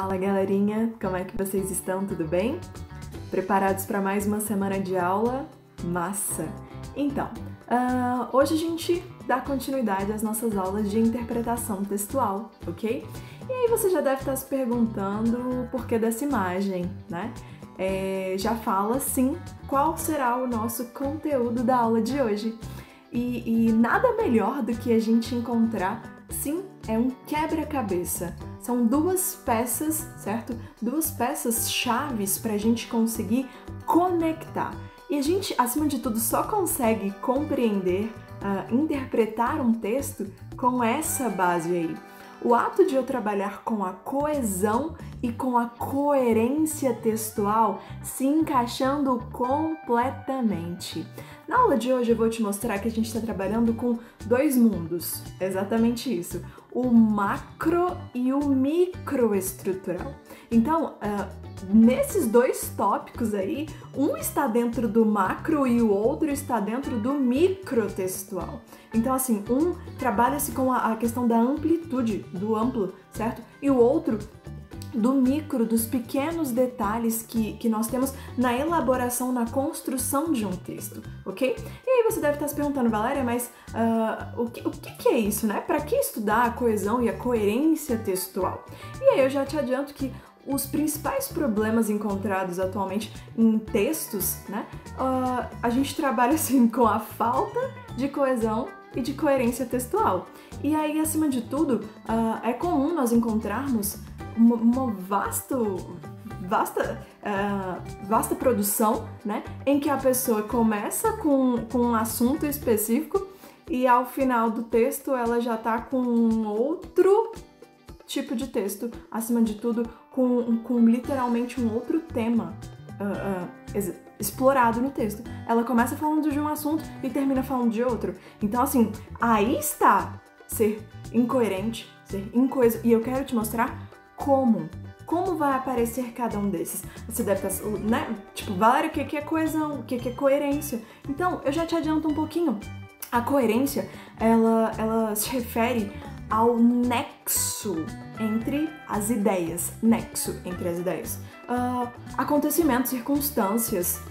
Fala galerinha, como é que vocês estão? Tudo bem? Preparados para mais uma semana de aula? Massa! Então, hoje a gente dá continuidade às nossas aulas de interpretação textual, ok? E aí você já deve estar se perguntando o porquê dessa imagem, né? Já fala sim qual será o nosso conteúdo da aula de hoje. E nada melhor do que a gente encontrar, sim, é um quebra-cabeça. São duas peças, certo? Duas peças chaves para a gente conseguir conectar. E a gente, acima de tudo, só consegue compreender, interpretar um texto com essa base aí. O ato de eu trabalhar com a coesão e com a coerência textual se encaixando completamente. Na aula de hoje eu vou te mostrar que a gente está trabalhando com dois mundos, exatamente isso, o macro e o microestrutural. Então, nesses dois tópicos aí, um está dentro do macro e o outro está dentro do microtextual. Então, assim, um trabalha-se com a questão da amplitude, do amplo, certo? E o outro do micro, dos pequenos detalhes que nós temos na elaboração, na construção de um texto, ok? E aí você deve estar se perguntando, Valéria, mas o que é isso, né? Para que estudar a coesão e a coerência textual? E aí eu já te adianto que os principais problemas encontrados atualmente em textos, né? A gente trabalha assim com a falta de coesão e de coerência textual. E aí, acima de tudo, é comum nós encontrarmos uma vasta produção, né, em que a pessoa começa com um assunto específico e ao final do texto ela já está com outro tipo de texto, acima de tudo com literalmente um outro tema explorado no texto. Ela começa falando de um assunto e termina falando de outro. Então, assim, aí está ser incoerente, ser incoeso, e eu quero te mostrar como vai aparecer cada um desses. Você deve estar, né? Tipo, Valéria, o que é coesão? O que é coerência? Então, eu já te adianto um pouquinho. A coerência, ela se refere ao nexo entre as ideias. Nexo entre as ideias. Acontecimentos, circunstâncias.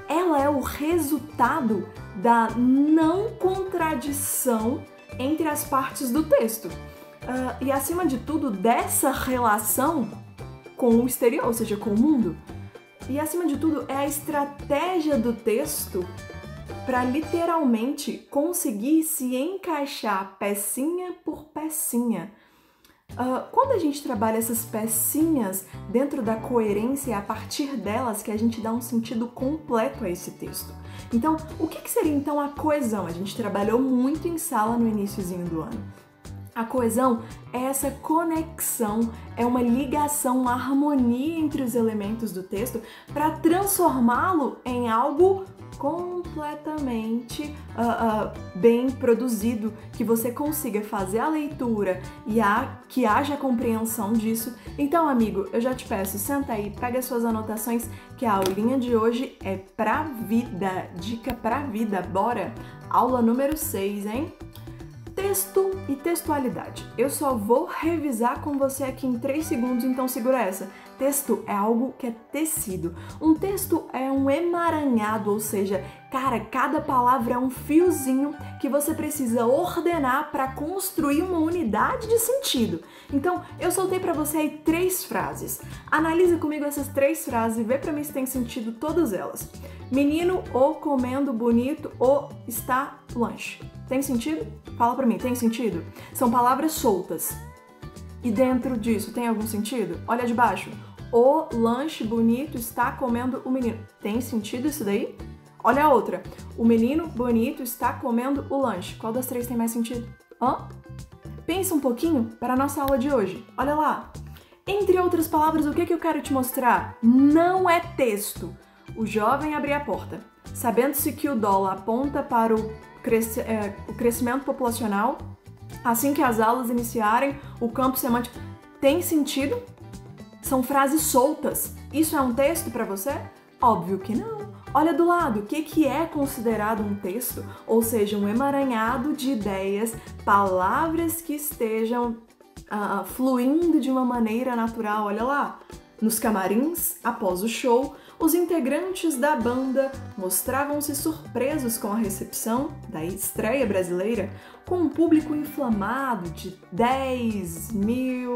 Ela é o resultado da não contradição entre as partes do texto. E acima de tudo, dessa relação com o exterior, ou seja, com o mundo. E acima de tudo, é a estratégia do texto para literalmente conseguir se encaixar pecinha por pecinha. Quando a gente trabalha essas pecinhas dentro da coerência, é a partir delas que a gente dá um sentido completo a esse texto. Então, o que seria então a coesão? A gente trabalhou muito em sala no iniciozinho do ano. A coesão é essa conexão, é uma ligação, uma harmonia entre os elementos do texto para transformá-lo em algo completamente bem produzido, que você consiga fazer a leitura e que haja compreensão disso. Então, amigo, eu já te peço, senta aí, pega as suas anotações, que a aulinha de hoje é pra vida, dica pra vida, bora? Aula número 6, hein? Texto e textualidade. Eu só vou revisar com você aqui em 3 segundos, então segura essa. Texto é algo que é tecido. Um texto é um emaranhado, ou seja, cara, cada palavra é um fiozinho que você precisa ordenar para construir uma unidade de sentido. Então, eu soltei para você aí 3 frases. Analisa comigo essas 3 frases e vê para mim se tem sentido todas elas. Menino ou comendo bonito ou está lanche. Tem sentido? Fala pra mim, tem sentido? São palavras soltas. E dentro disso, tem algum sentido? Olha de baixo. O lanche bonito está comendo o menino. Tem sentido isso daí? Olha a outra. O menino bonito está comendo o lanche. Qual das 3 tem mais sentido? Pensa um pouquinho para a nossa aula de hoje. Olha lá. Entre outras palavras, o que eu quero te mostrar? Não é texto. O jovem abriu a porta. Sabendo-se que o dólar aponta para o crescimento populacional, assim que as aulas iniciarem, o campo semântico tem sentido? São frases soltas. Isso é um texto para você? Óbvio que não. Olha do lado, o que é considerado um texto? Ou seja, um emaranhado de ideias, palavras que estejam fluindo de uma maneira natural, olha lá. Nos camarins, após o show, os integrantes da banda mostravam-se surpresos com a recepção da estreia brasileira, com um público inflamado de 10 mil...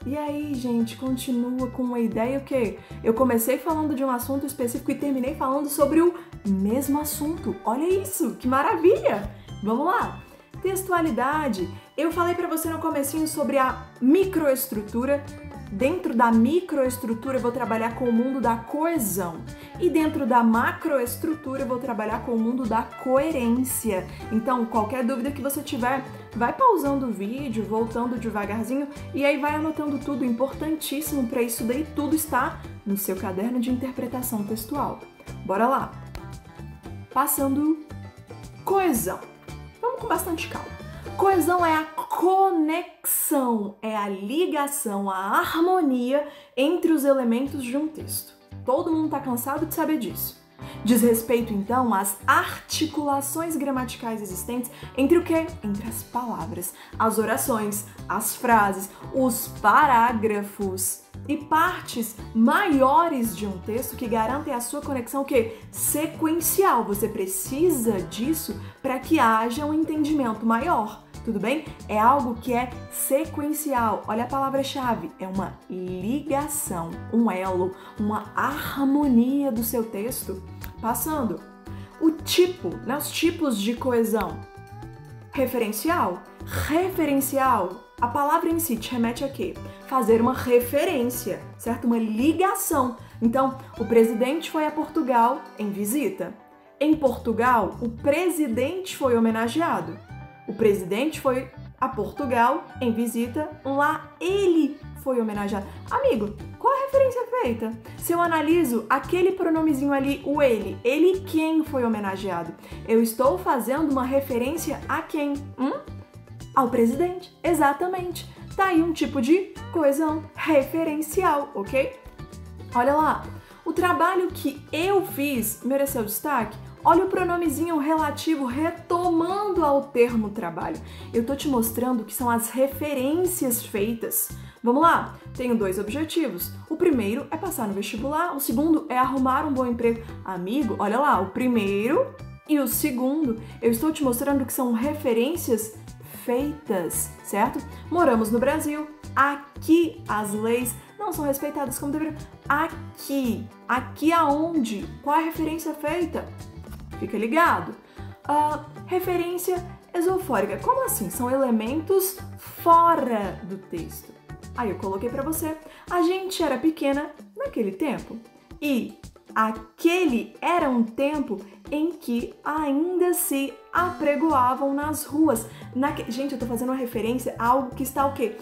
E aí, gente, continua com uma ideia o quê? Eu comecei falando de um assunto específico e terminei falando sobre o mesmo assunto. Olha isso, que maravilha! Vamos lá! Textualidade. Eu falei para você no comecinho sobre a microestrutura. Dentro da microestrutura eu vou trabalhar com o mundo da coesão. E dentro da macroestrutura eu vou trabalhar com o mundo da coerência. Então, qualquer dúvida que você tiver, vai pausando o vídeo, voltando devagarzinho e aí vai anotando tudo, importantíssimo para isso daí tudo está no seu caderno de interpretação textual. Bora lá! Passando coesão. Vamos com bastante calma. Coesão é a conexão, é a ligação, a harmonia entre os elementos de um texto. Todo mundo está cansado de saber disso. Diz respeito, então, às articulações gramaticais existentes entre o quê? Entre as palavras, as orações, as frases, os parágrafos e partes maiores de um texto que garantem a sua conexão o quê? Sequencial. Você precisa disso para que haja um entendimento maior. Tudo bem? É algo que é sequencial. Olha a palavra-chave. É uma ligação, um elo, uma harmonia do seu texto. Passando. O tipo, né? Os tipos de coesão. Referencial. Referencial. A palavra em si te remete a quê? Fazer uma referência, certo? Uma ligação. Então, o presidente foi a Portugal em visita. Em Portugal, o presidente foi homenageado. O presidente foi a Portugal em visita, lá ele foi homenageado. Amigo, qual a referência feita? Se eu analiso aquele pronomezinho ali, o ele quem foi homenageado? Eu estou fazendo uma referência a quem? Ao presidente, exatamente. Tá aí um tipo de coesão referencial, ok? Olha lá, o trabalho que eu fiz mereceu destaque? Olha o pronomezinho relativo retomando ao termo trabalho. Eu tô te mostrando que são as referências feitas. Vamos lá? Tenho dois objetivos. O primeiro é passar no vestibular, o segundo é arrumar um bom emprego. Amigo, olha lá, o primeiro e o segundo, eu estou te mostrando que são referências feitas, certo? Moramos no Brasil, aqui as leis não são respeitadas como deveriam. Aqui aonde? Qual é a referência feita? Fica ligado. Referência esofórica. Como assim? São elementos fora do texto. Aí eu coloquei para você. A gente era pequena naquele tempo. E aquele era um tempo em que ainda se apregoavam nas ruas. Gente, eu tô fazendo uma referência a algo que está o quê?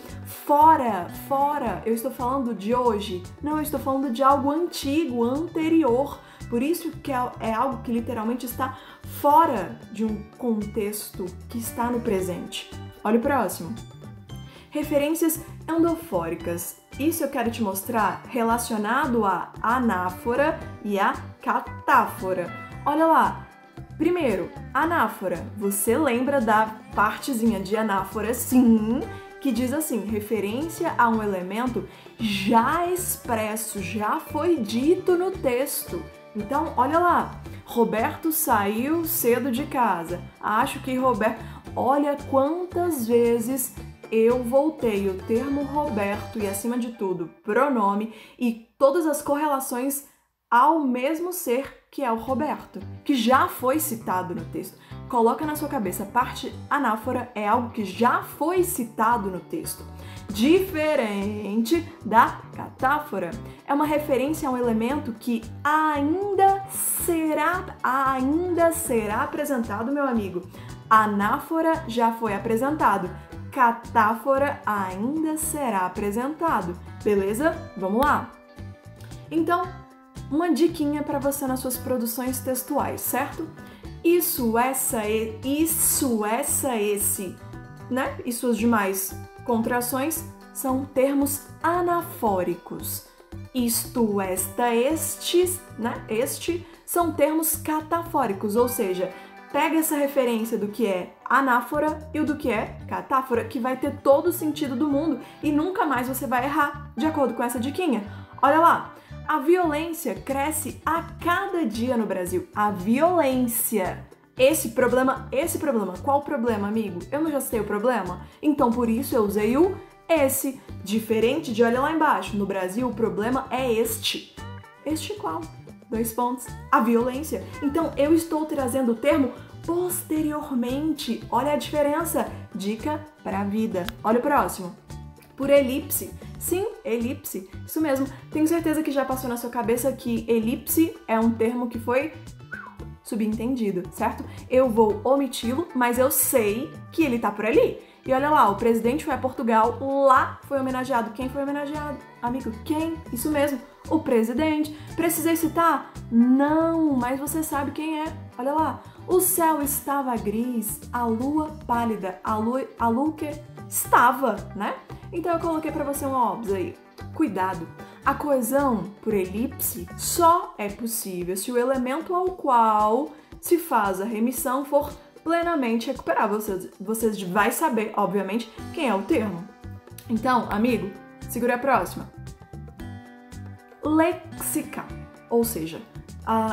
Fora. Eu estou falando de hoje. Não, eu estou falando de algo antigo, anterior. Por isso que é algo que literalmente está fora de um contexto que está no presente. Olha o próximo. Referências endofóricas. Isso eu quero te mostrar relacionado à anáfora e à catáfora. Olha lá. Primeiro, anáfora. Você lembra da partezinha de anáfora, sim, que diz assim, referência a um elemento já expresso, já foi dito no texto. Então, olha lá, Roberto saiu cedo de casa. Acho que Roberto... Olha quantas vezes eu voltei o termo Roberto e, acima de tudo, pronome e todas as correlações ao mesmo ser que é o Roberto, que já foi citado no texto. Coloca na sua cabeça, a parte anáfora é algo que já foi citado no texto. Diferente da catáfora, é uma referência a um elemento que ainda será apresentado, meu amigo. Anáfora já foi apresentado, catáfora ainda será apresentado, beleza? Vamos lá? Então, uma diquinha para você nas suas produções textuais, certo? Isso, essa, esse, né? E suas demais contrações são termos anafóricos. Isto, esta, estes, né? Este são termos catafóricos, ou seja, pega essa referência do que é anáfora e o do que é catáfora, que vai ter todo o sentido do mundo e nunca mais você vai errar, de acordo com essa diquinha. Olha lá, a violência cresce a cada dia no Brasil. A violência. Esse problema, qual o problema, amigo? Eu não já sei o problema? Então, por isso eu usei o esse. Diferente de, olha lá embaixo, no Brasil o problema é este. Este qual? 2 pontos. A violência. Então, eu estou trazendo o termo posteriormente. Olha a diferença. Dica pra vida. Olha o próximo. Por elipse. Sim, elipse. Isso mesmo. Tenho certeza que já passou na sua cabeça que elipse é um termo que foi subentendido, certo? Eu vou omiti-lo, mas eu sei que ele tá por ali. E olha lá, o presidente foi a Portugal, lá foi homenageado. Quem foi homenageado? Amigo, quem? Isso mesmo, o presidente. Precisei citar? Não, mas você sabe quem é. Olha lá, o céu estava gris, a lua pálida, a lua que estava, né? Então eu coloquei pra você um óbvio aí. Cuidado, a coesão por elipse só é possível se o elemento ao qual se faz a remissão for plenamente recuperável. Vocês vai saber, obviamente, quem é o termo. Então, amigo, segura a próxima. Lexical, ou seja,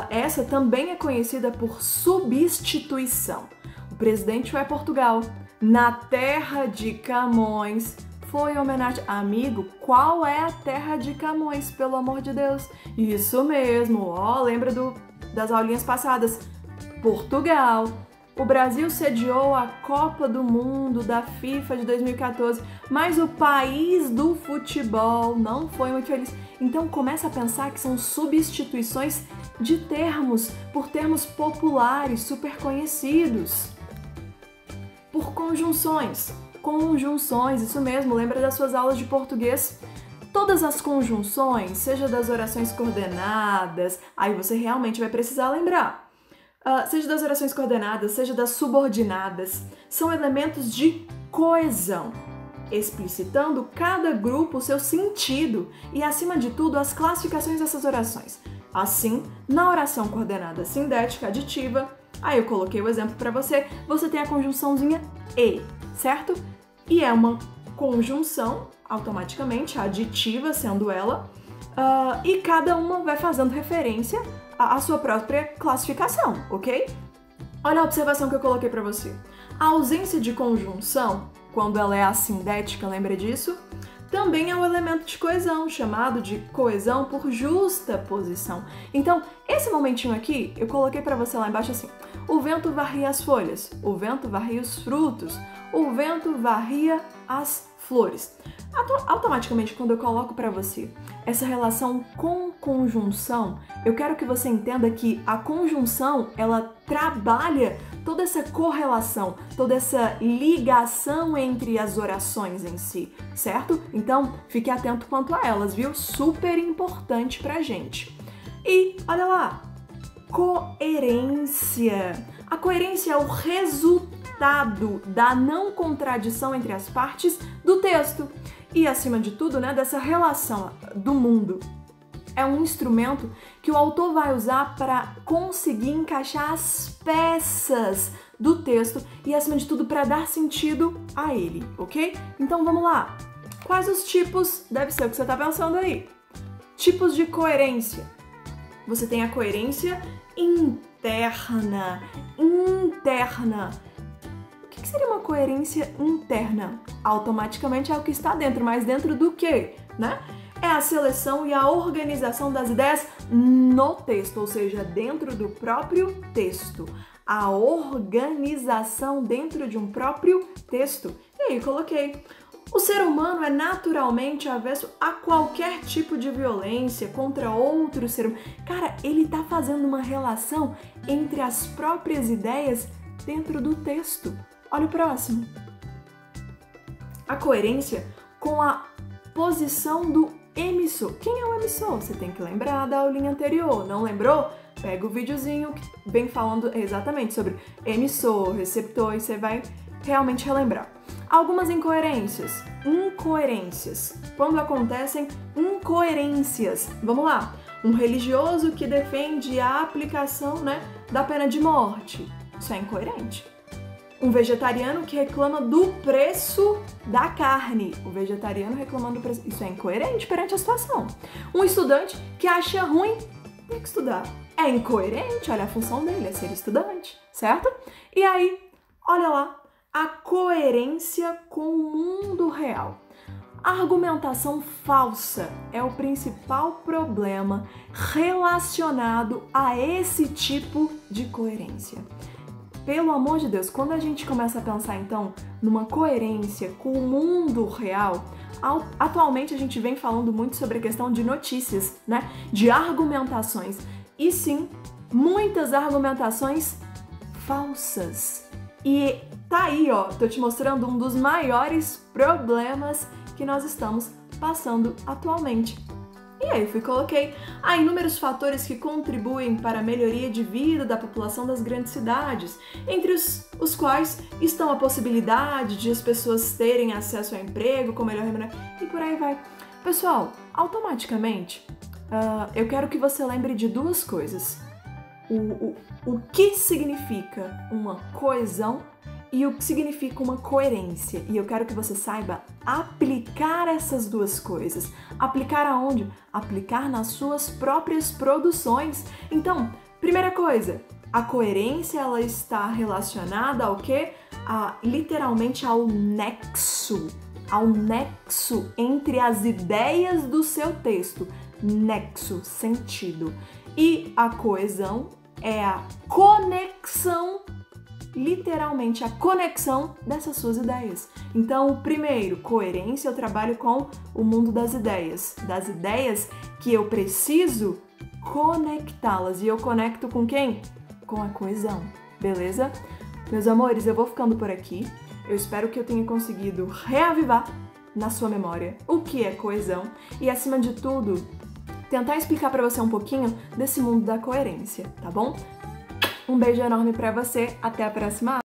essa também é conhecida por substituição. O presidente foi a Portugal, na terra de Camões, foi homenagem. Amigo, qual é a terra de Camões, pelo amor de Deus? Isso mesmo, ó, lembra das aulinhas passadas? Portugal. O Brasil sediou a Copa do Mundo da FIFA de 2014, mas o país do futebol não foi muito feliz. Então começa a pensar que são substituições de termos por termos populares, super conhecidos. Por conjunções. Conjunções, isso mesmo, lembra das suas aulas de português? Todas as conjunções, seja das orações coordenadas, aí você realmente vai precisar lembrar. Seja das orações coordenadas, seja das subordinadas, são elementos de coesão, explicitando cada grupo o seu sentido e, acima de tudo, as classificações dessas orações. Assim, na oração coordenada sindética aditiva, aí eu coloquei o exemplo para você, você tem a conjunçãozinha e, certo? E é uma conjunção, automaticamente, aditiva sendo ela, e cada uma vai fazendo referência à sua própria classificação, ok? Olha a observação que eu coloquei para você. A ausência de conjunção, quando ela é assindética, lembra disso? Também é um elemento de coesão, chamado de coesão por justa posição. Então, esse momentinho aqui, eu coloquei para você lá embaixo assim: o vento varria as folhas, o vento varria os frutos, o vento varria as flores. Automaticamente, quando eu coloco para você essa relação com conjunção, eu quero que você entenda que a conjunção, ela trabalha toda essa correlação, toda essa ligação entre as orações em si, certo? Então, fique atento quanto a elas, viu? Super importante pra gente. E, olha lá, coerência. A coerência é o resultado da não contradição entre as partes do texto e, acima de tudo, né, dessa relação do mundo. É um instrumento que o autor vai usar para conseguir encaixar as peças do texto e, acima de tudo, para dar sentido a ele, ok? Então, vamos lá. Quais os tipos? Deve ser o que você está pensando aí. Tipos de coerência. Você tem a coerência interna. O que seria uma coerência interna? Automaticamente é o que está dentro, mas dentro do quê, né? É a seleção e a organização das ideias no texto, ou seja, dentro do próprio texto. A organização dentro de um próprio texto. E aí, coloquei. O ser humano é naturalmente avesso a qualquer tipo de violência contra outro ser humano. Cara, ele tá fazendo uma relação entre as próprias ideias dentro do texto. Olha o próximo. A coerência com a posição do emissor. Quem é o emissor? Você tem que lembrar da aulinha anterior. Não lembrou? Pega o videozinho que vem falando exatamente sobre emissor, receptor, e você vai realmente relembrar. Algumas incoerências. Incoerências. Quando acontecem incoerências. Vamos lá. Um religioso que defende a aplicação, né, da pena de morte. Isso é incoerente. Um vegetariano que reclama do preço da carne. O vegetariano reclamando do preço. Isso é incoerente perante a situação. Um estudante que acha ruim ter que estudar. É incoerente, olha, a função dele é ser estudante, certo? E aí, olha lá, a coerência com o mundo real. A argumentação falsa é o principal problema relacionado a esse tipo de coerência. Pelo amor de Deus, quando a gente começa a pensar, então, numa coerência com o mundo real, atualmente a gente vem falando muito sobre a questão de notícias, né? De argumentações. E sim, muitas argumentações falsas. E tá aí, ó, tô te mostrando um dos maiores problemas que nós estamos passando atualmente. E aí coloquei há inúmeros fatores que contribuem para a melhoria de vida da população das grandes cidades, entre os quais estão a possibilidade de as pessoas terem acesso ao emprego com melhor remuneração e por aí vai. Pessoal, automaticamente, eu quero que você lembre de duas coisas. O que significa uma coesão e o que significa uma coerência. E eu quero que você saiba aplicar essas duas coisas. Aplicar aonde? Aplicar nas suas próprias produções. Então, primeira coisa, a coerência ela está relacionada ao quê? Literalmente ao nexo entre as ideias do seu texto. Nexo, sentido. E a coesão é a conexão, literalmente a conexão dessas suas ideias. Então, primeiro, coerência, eu trabalho com o mundo das ideias que eu preciso conectá-las. E eu conecto com quem? Com a coesão, beleza? Meus amores, eu vou ficando por aqui. Eu espero que eu tenha conseguido reavivar na sua memória o que é coesão e, acima de tudo, tentar explicar para você um pouquinho desse mundo da coerência, tá bom? Um beijo enorme pra você, até a próxima aula!